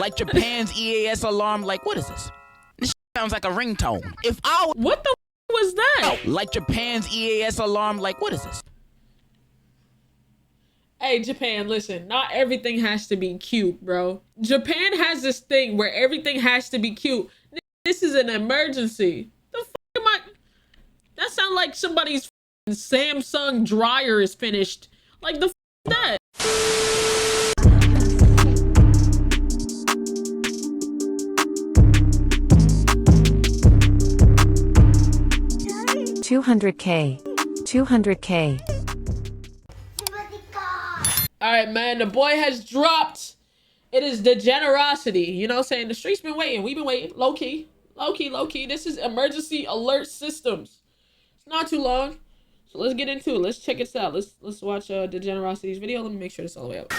Like Japan's EAS alarm. Like, what is this? This sounds like a ringtone. If I What the was that? like Japan's EAS alarm. Like, what is this? Hey, Japan, listen, not everything has to be cute, bro. Japan has this thing where everything has to be cute. This is an emergency. The fuck am I? That sounds like somebody's Samsung dryer is finished. Like, the fuck is that? $200K. All right, man, the boy has dropped. It is Degenerocity. You know what I'm saying? The streets been waiting. We've been waiting. Low key. Low key, low key. This is emergency alert systems. It's not too long. So let's get into it. Let's check this out. Let's watch Degenerocity's video. Let me make sure this all the way up.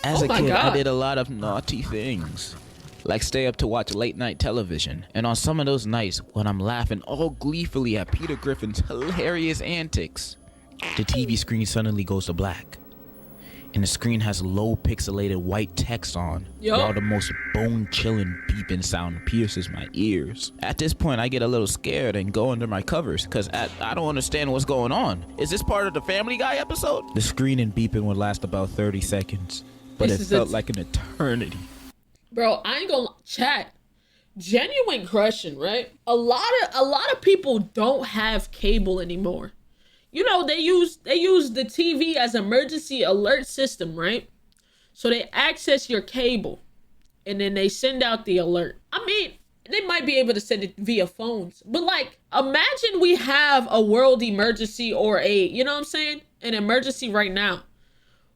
As a my kid, God. I did a lot of naughty things. Like stay up to watch late night television. And on some of those nights, when I'm laughing all gleefully at Peter Griffin's hilarious antics, the TV screen suddenly goes to black. And the screen has low pixelated white text on, while the most bone-chilling beeping sound pierces my ears. At this point, I get a little scared and go under my covers, because I don't understand what's going on. Is this part of the Family Guy episode? The screen and beeping would last about 30 seconds, but it felt like an eternity. Bro, I ain't gonna chat. Genuine question, right? A lot of people don't have cable anymore. You know, they use the TV as emergency alert system, right? So they access your cable and then they send out the alert. I mean, they might be able to send it via phones, but like, imagine we have a world emergency or you know what I'm saying? An emergency right now.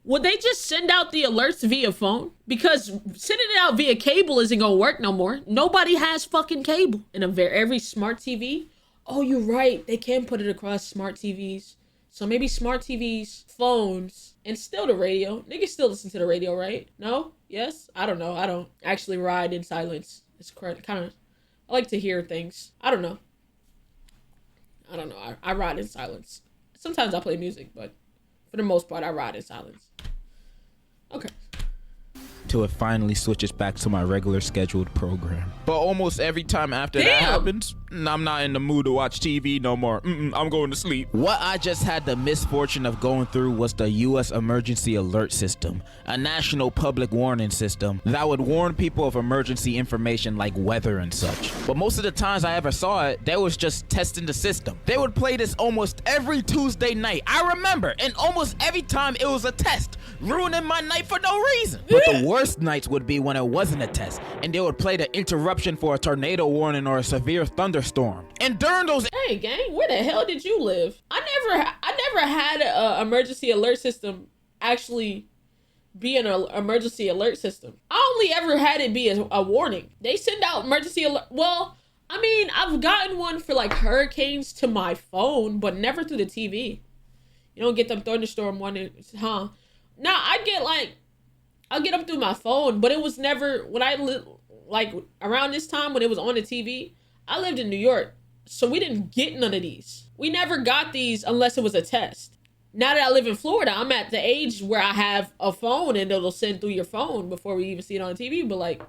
Would they just send out the alerts via phone? Because sending it out via cable isn't gonna work no more. Nobody has fucking cable. And every smart TV, oh, you're right. They can put it across smart TVs. So maybe smart TVs, phones, and still the radio. Niggas still listen to the radio, right? No? Yes? I don't know. I don't actually ride in silence. It's kind of, I like to hear things. I don't know. I ride in silence. Sometimes I play music, but for the most part, I ride in silence. Okay. Till it finally switches back to my regular scheduled program. But almost every time after that happens, I'm not in the mood to watch TV no more. I'm going to sleep. What I just had the misfortune of going through was the U.S. Emergency Alert System, a national public warning system that would warn people of emergency information like weather and such. But most of the times I ever saw it, they was just testing the system. They would play this almost every Tuesday night. I remember, and almost every time it was a test, ruining my night for no reason. But the worst nights would be when it wasn't a test, and they would play the interruption for a tornado warning or a severe thunderstorm. And during those— Hey gang, where the hell did you live? I never had a emergency alert system actually be an emergency alert system. I only ever had it be a warning. They send out emergency alert. Well, I mean, I've gotten one for like hurricanes to my phone, but never through the TV. You don't get them thunderstorm warnings, huh? Now I'll get them through my phone, but it was never when I like around this time when it was on the TV. I lived in New York, so we didn't get none of these. We never got these unless it was a test. Now that I live in Florida, I'm at the age where I have a phone and it'll send through your phone before we even see it on TV. But like,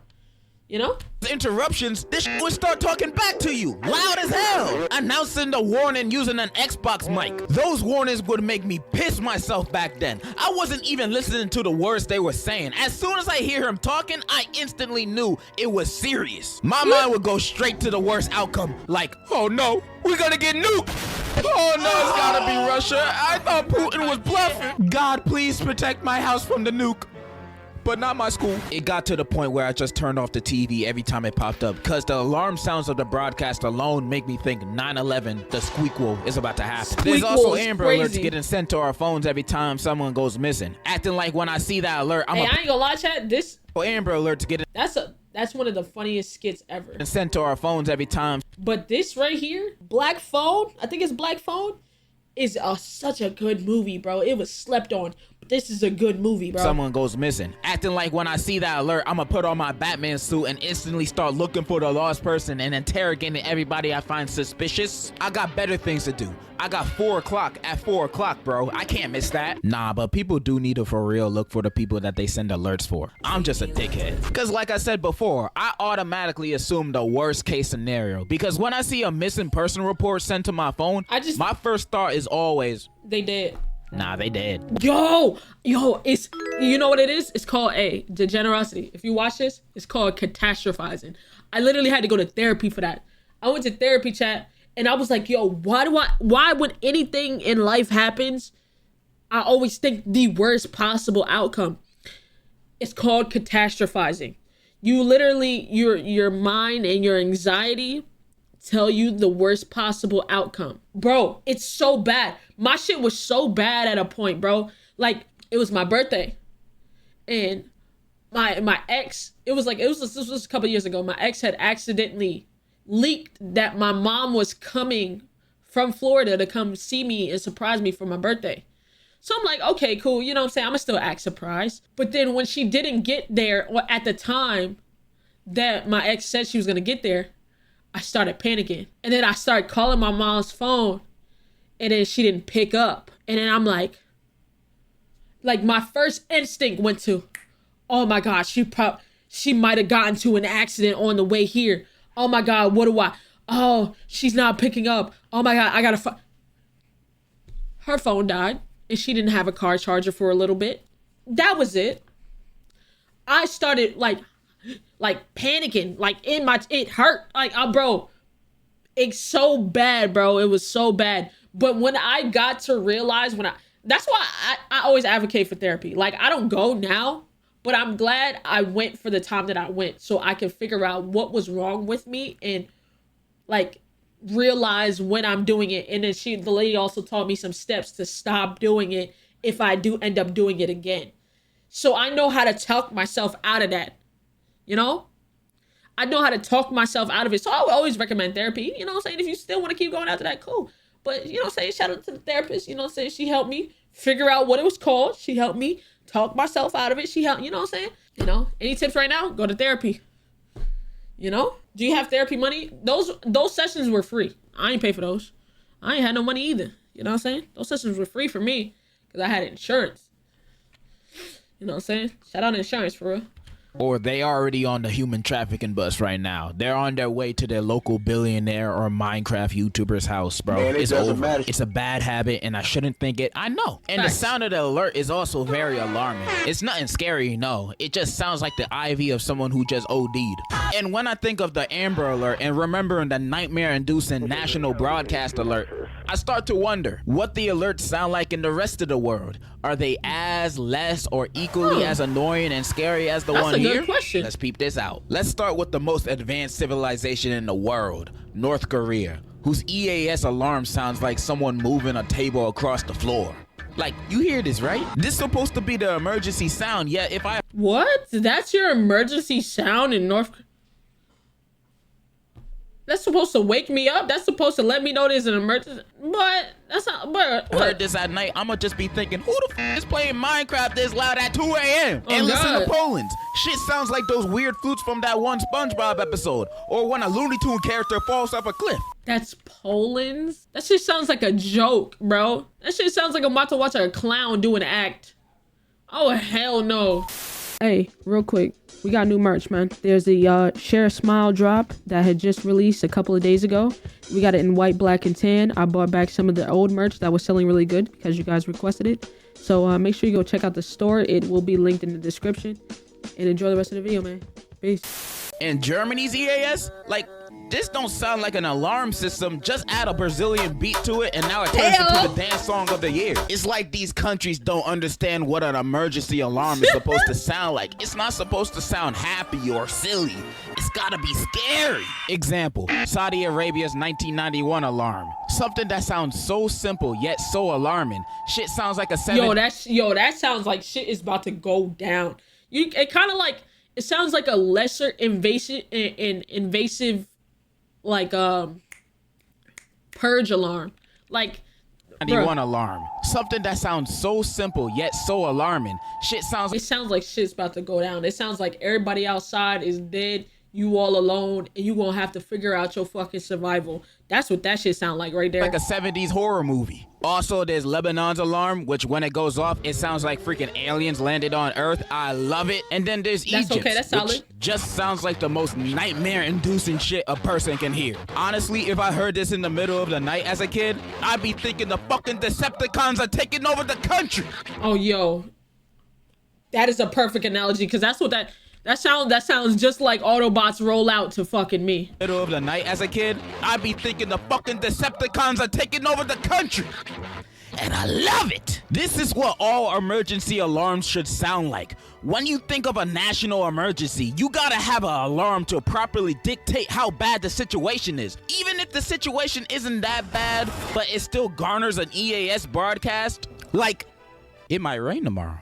you know? Interruptions, this would start talking back to you, loud as hell, announcing the warning using an Xbox mic. Those warnings would make me piss myself back then. I wasn't even listening to the words they were saying. As soon as I hear him talking, I instantly knew it was serious. My mind would go straight to the worst outcome, like, oh no, we're gonna get nuked. Oh no, it's gotta be Russia. I thought Putin was bluffing. God, please protect my house from the nuke. But not my school. It got to the point where I just turned off the TV every time it popped up, because the alarm sounds of the broadcast alone make me think 9/11, the squeakquel, is about to happen. There's also Amber Alerts getting sent to our phones every time someone goes missing, acting like when I see that alert, I ain't gonna lie, chat. This Amber Alerts getting that's one of the funniest skits ever. Sent to our phones every time. But this right here, black phone, I think it's black phone. is such a good movie, bro. It was slept on. But this is a good movie, bro. Someone goes missing, acting like when I see that alert, I'ma put on my Batman suit and instantly start looking for the lost person and interrogating everybody I find suspicious. I got better things to do. I got 4 o'clock at 4 o'clock, bro. I can't miss that. Nah, but people do need to for real look for the people that they send alerts for. I'm just a dickhead. Cause like I said before, I automatically assume the worst case scenario. Because when I see a missing person report sent to my phone, my first thought is always, they dead. Nah, they dead. Yo, it's, you know what it is? It's called Degenerocity. If you watch this, it's called catastrophizing. I literally had to go to therapy for that. I went to therapy, chat, and I was like, yo, why when anything in life happens, I always think the worst possible outcome? It's called catastrophizing. You literally, your mind and your anxiety tell you the worst possible outcome. Bro, it's so bad. My shit was so bad at a point, bro. Like, it was my birthday. And my ex, this was a couple years ago. My ex had accidentally leaked that my mom was coming from Florida to come see me and surprise me for my birthday. So I'm like, okay, cool. You know what I'm saying? I'm gonna still act surprised. But then when she didn't get there at the time that my ex said she was gonna get there, I started panicking. And then I started calling my mom's phone, and then she didn't pick up. And then I'm like my first instinct went to, oh my God, she might have gotten to an accident on the way here. Oh my God, what do I? Oh, she's not picking up. Oh my God, I gotta her phone died, and she didn't have a car charger for a little bit. That was it. I started like panicking, it hurt. Bro, it's so bad, bro. It was so bad. But when I got to realize that's why I always advocate for therapy. Like, I don't go now, but I'm glad I went for the time that I went so I can figure out what was wrong with me and like realize when I'm doing it. And then the lady also taught me some steps to stop doing it if I do end up doing it again. So I know how to talk myself out of that. You know, I know how to talk myself out of it. So I would always recommend therapy. You know what I'm saying? If you still want to keep going after that, cool. But, you know what I'm saying? Shout out to the therapist. You know what I'm saying? She helped me figure out what it was called. She helped me talk myself out of it. She helped, you know what I'm saying? You know, any tips right now? Go to therapy. You know? Do you have therapy money? Those sessions were free. I ain't pay for those. I ain't had no money either. You know what I'm saying? Those sessions were free for me because I had insurance. You know what I'm saying? Shout out to insurance for real. Or they already on the human trafficking bus right now. They're on their way to their local billionaire or Minecraft YouTuber's house, bro. Man, it's over. It's a bad habit, and I shouldn't think it. I know. And the sound of the alert is also very alarming. It's nothing scary, no. It just sounds like the IV of someone who just OD'd. And when I think of the Amber Alert and remembering the nightmare-inducing national broadcast alert, I start to wonder what the alerts sound like in the rest of the world. Are they as, less, or equally as annoying and scary as the one here? Good question. Let's peep this out. Let's start with the most advanced civilization in the world, North Korea, whose EAS alarm sounds like someone moving a table across the floor. Like, you hear this, right? This is supposed to be the emergency sound, yet if I... What? That's your emergency sound in North Korea? That's supposed to wake me up. That's supposed to let me know there's an emergency. But that's not. But what? Heard this at night, I'ma just be thinking, who the f is playing Minecraft this loud at 2 a.m. and listen to Poland's? Shit sounds like those weird flutes from that one SpongeBob episode, or when a Looney Tune character falls off a cliff. That's Poland's. That shit sounds like a joke, bro. That shit sounds like I'm about to watch a clown do an act. Oh hell no. Hey, real quick, we got new merch, man. There's the Share a Smile drop that had just released a couple of days ago. We got it in white, black, and tan. I bought back some of the old merch that was selling really good because you guys requested it. So make sure you go check out the store. It will be linked in the description. And enjoy the rest of the video, man. Peace. And Germany's EAS? Like, this don't sound like an alarm system. Just add a Brazilian beat to it and now it turns into the dance song of the year. It's like these countries don't understand what an emergency alarm is supposed to sound like. It's not supposed to sound happy or silly. It's gotta be scary. Example, Saudi Arabia's 1991 alarm. Something that sounds so simple yet so alarming. Shit sounds like a that sounds like shit is about to go down. It sounds like a lesser invasive like purge alarm. Like 91 alarm. Something that sounds so simple yet so alarming. Shit sounds. It sounds like shit's about to go down. It sounds like everybody outside is dead. You all alone, and you gonna have to figure out your fucking survival. That's what that shit sound like right there. Like a 70s horror movie. Also, there's Lebanon's alarm, which when it goes off, it sounds like freaking aliens landed on Earth. I love it. And then there's Egypt, okay, that's solid. which just sounds like the most nightmare-inducing shit a person can hear. Honestly, if I heard this in the middle of the night as a kid, I'd be thinking the fucking Decepticons are taking over the country. Oh, yo. That is a perfect analogy, because that's what that sounds just like Autobots roll out to fucking me. Middle of the night as a kid, I'd be thinking the fucking Decepticons are taking over the country. And I love it. This is what all emergency alarms should sound like. When you think of a national emergency, you gotta have an alarm to properly dictate how bad the situation is. Even if the situation isn't that bad, but it still garners an EAS broadcast, like, it might rain tomorrow.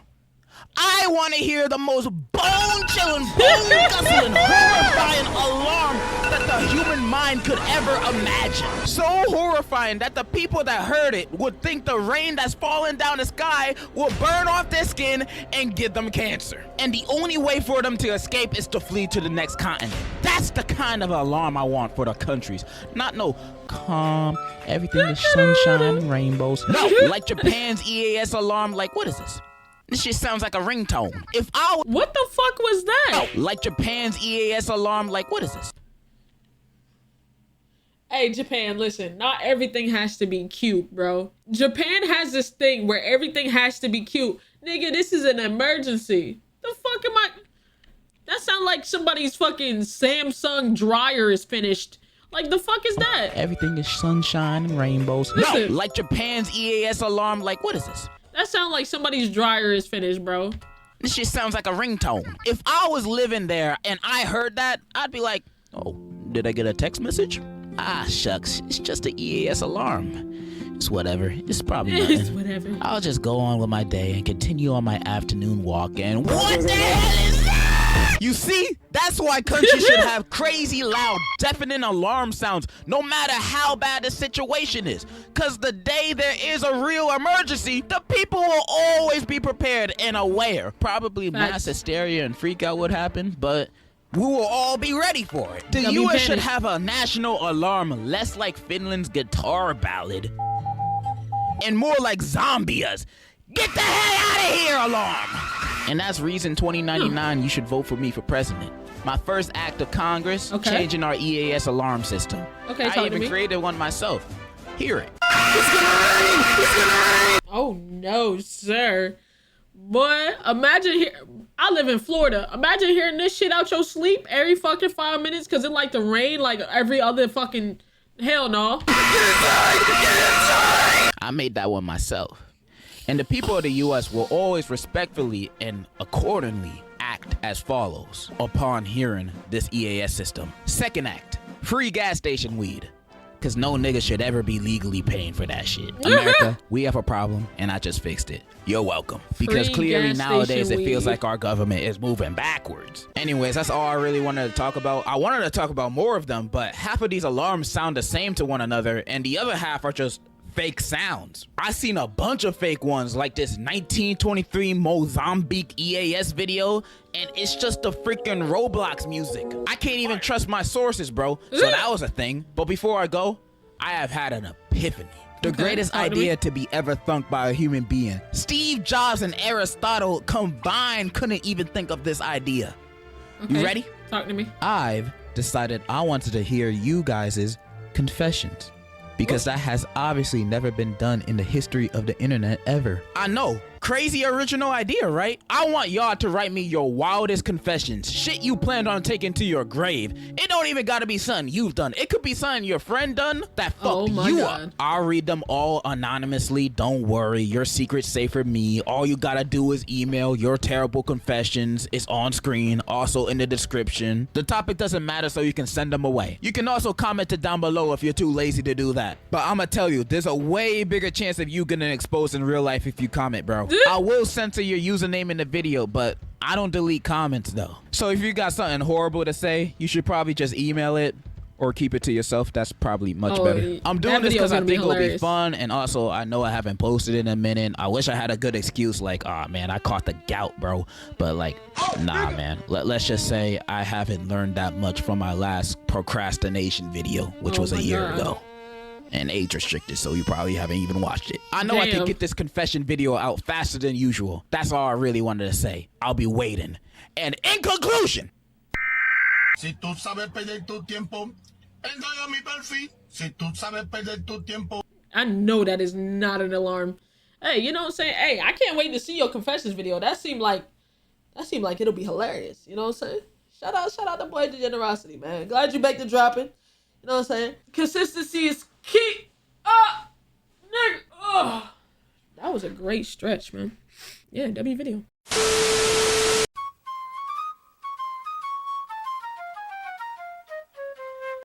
I want to hear the most bone-chilling, bone-guzzling, horrifying alarm that the human mind could ever imagine. So horrifying that the people that heard it would think the rain that's falling down the sky will burn off their skin and give them cancer. And the only way for them to escape is to flee to the next continent. That's the kind of alarm I want for the countries. Not no calm, everything is sunshine and rainbows. No, like Japan's EAS alarm, like, what is this? This shit sounds like a ringtone. What the fuck was that? Like Japan's EAS alarm, like, what is this? Hey, Japan, listen, not everything has to be cute, bro. Japan has this thing where everything has to be cute. Nigga, this is an emergency. The fuck am I? That sound like somebody's fucking Samsung dryer is finished. Like, the fuck is that? Everything is sunshine and rainbows. Listen. No, like Japan's EAS alarm, like, what is this? That sound like somebody's dryer is finished, bro. This shit sounds like a ringtone. If I was living there and I heard that, I'd be like, oh, did I get a text message? Ah, shucks, it's just an EAS alarm. It's whatever. It's probably nothing. It's whatever. I'll just go on with my day and continue on my afternoon walk and what the hell is that? You see? That's why countries should have crazy loud, deafening alarm sounds no matter how bad the situation is. Cause the day there is a real emergency, the people will always be prepared and aware. Probably mass hysteria and freak out would happen, but we will all be ready for it. The US should have a national alarm less like Finland's guitar ballad and more like Zombia's "Get the hell out of here" alarm. And that's reason 2099 you should vote for me for president. My first act of Congress, changing our EAS alarm system. I even created one myself. Hear it. It's gonna rain! It's gonna rain! Oh no, sir. Boy, imagine I live in Florida. Imagine hearing this shit out your sleep every fucking 5 minutes because it like to rain like every other fucking... Hell no. Get inside! I made that one myself. And the people of the US will always respectfully and accordingly act as follows upon hearing this EAS system. Second act, free gas station weed. Cause no nigga should ever be legally paying for that shit. America, we have a problem and I just fixed it. You're welcome. Because clearly nowadays it feels like our government is moving backwards. Anyways, that's all I really wanted to talk about. I wanted to talk about more of them, but half of these alarms sound the same to one another and the other half are just fake sounds. I seen a bunch of fake ones like this 1923 Mozambique EAS video and it's just the freaking Roblox music. I can't even trust my sources, bro. So that was a thing. But before I go, I have had an epiphany. The greatest idea to be ever thunk by a human being. Steve Jobs and Aristotle combined couldn't even think of this idea. You ready? Talk to me. I've decided I wanted to hear you guys' confessions. Because that has obviously never been done in the history of the internet ever. I know. Crazy original idea, right? I want y'all to write me your wildest confessions. Shit you planned on taking to your grave. It don't even gotta be something you've done. It could be something your friend done that fucked you up. I'll read them all anonymously. Don't worry. Your secret's safe for me. All you gotta do is email your terrible confessions. It's on screen, also in the description. The topic doesn't matter, so you can send them away. You can also comment it down below if you're too lazy to do that. But I'ma tell you, there's a way bigger chance of you getting exposed in real life if you comment, bro. I will censor your username in the video, but I don't delete comments though. So if you got something horrible to say, you should probably just email it or keep it to yourself. That's probably much Oh, better. yeah. I'm That doing this video's because I gonna be think it'll be hilarious. fun, and also I know I haven't posted in a minute. I wish I had a good excuse like, oh man, I caught the gout, bro. But like, nah, man. Let's just say I haven't learned that much from my last procrastination video, which Oh was a my year God. ago. And age restricted, so you probably haven't even watched it. I know I can Damn. get this confession video out faster than usual. That's all I really wanted to say. I'll be waiting. And in conclusion, Si tú sabes perder tu tiempo, entra a mi perfil. Si tú sabes perder tu tiempo. I know that is not an alarm. Hey, you know what I'm saying? Hey, I can't wait to see your confessions video. That seemed like it'll be hilarious. You know what I'm saying? Shout out the boy Degenerocity, man. Glad you back to dropping. You know what I'm saying? Consistency is key. Nigga. That was a great stretch, man. Yeah, W video.